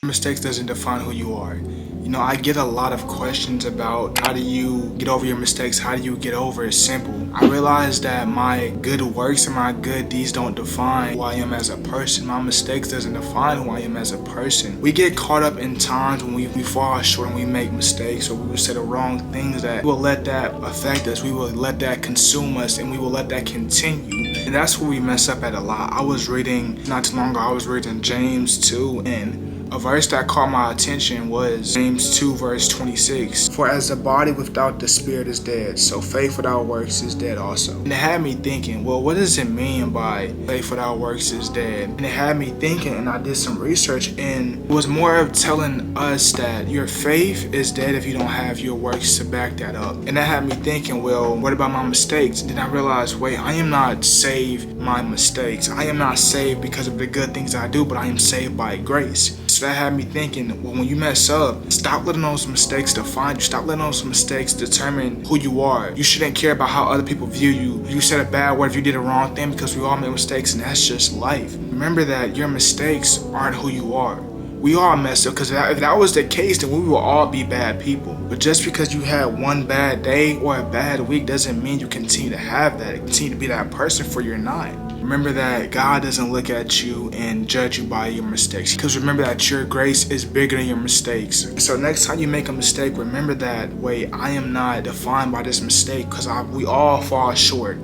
Mistakes doesn't define who you are. You know, I get a lot of questions about how do you get over your mistakes, how do you get over it. Simple. I realize that my good works and my good deeds don't define who I am as a person. My mistakes doesn't define who I am as a person. We get caught up in times when we fall short and we make mistakes, or we will say the wrong things, that we will let that affect us, we will let that consume us, and we will let that continue. And that's where we mess up at a lot. I was reading, not too long ago, I was reading James 2, and a verse that caught my attention was James 2 verse 26. For as the body without the spirit is dead, so faith without works is dead also. And it had me thinking, well, what does it mean by faith without works is dead? And it had me thinking, and I did some research, and it was more of telling us that your faith is dead if you don't have your works to back that up. And that had me thinking, well, what about my mistakes? Then I realized, wait, I am not saved by my mistakes. I am not saved because of the good things I do, but I am saved by grace. So that had me thinking, well, when you mess up, stop letting those mistakes define you. Stop letting those mistakes determine who you are. You shouldn't care about how other people view you. If you said a bad word, if you did a wrong thing, because we all make mistakes, and that's just life. Remember that your mistakes aren't who you are. We all mess up, because if that was the case, then we will all be bad people. But just because you had one bad day or a bad week doesn't mean you continue to have that, continue to be that person, for you're not. Remember that God doesn't look at you and judge you by your mistakes, because remember that your grace is bigger than your mistakes. So next time you make a mistake, remember that, wait, I am not defined by this mistake, because we all fall short.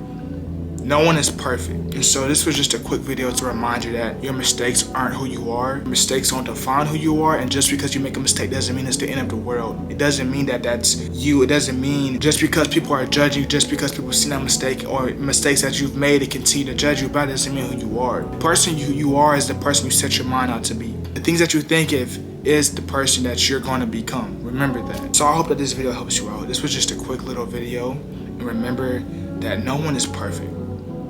No one is perfect. And so this was just a quick video to remind you that your mistakes aren't who you are. Mistakes don't define who you are, and just because you make a mistake doesn't mean it's the end of the world. It doesn't mean that that's you. It doesn't mean just because people are judging you, just because people see that mistake or mistakes that you've made and continue to judge you about it, doesn't mean who you are. The person you are is the person you set your mind out to be. The things that you think of is the person that you're going to become. Remember that. So I hope that this video helps you out. This was just a quick little video, and remember that no one is perfect.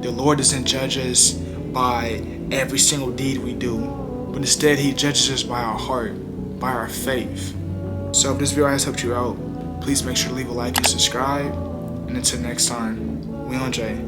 The Lord doesn't judge us by every single deed we do, but instead He judges us by our heart, by our faith. So if this video has helped you out, please make sure to leave a like and subscribe. And until next time, we on Jay.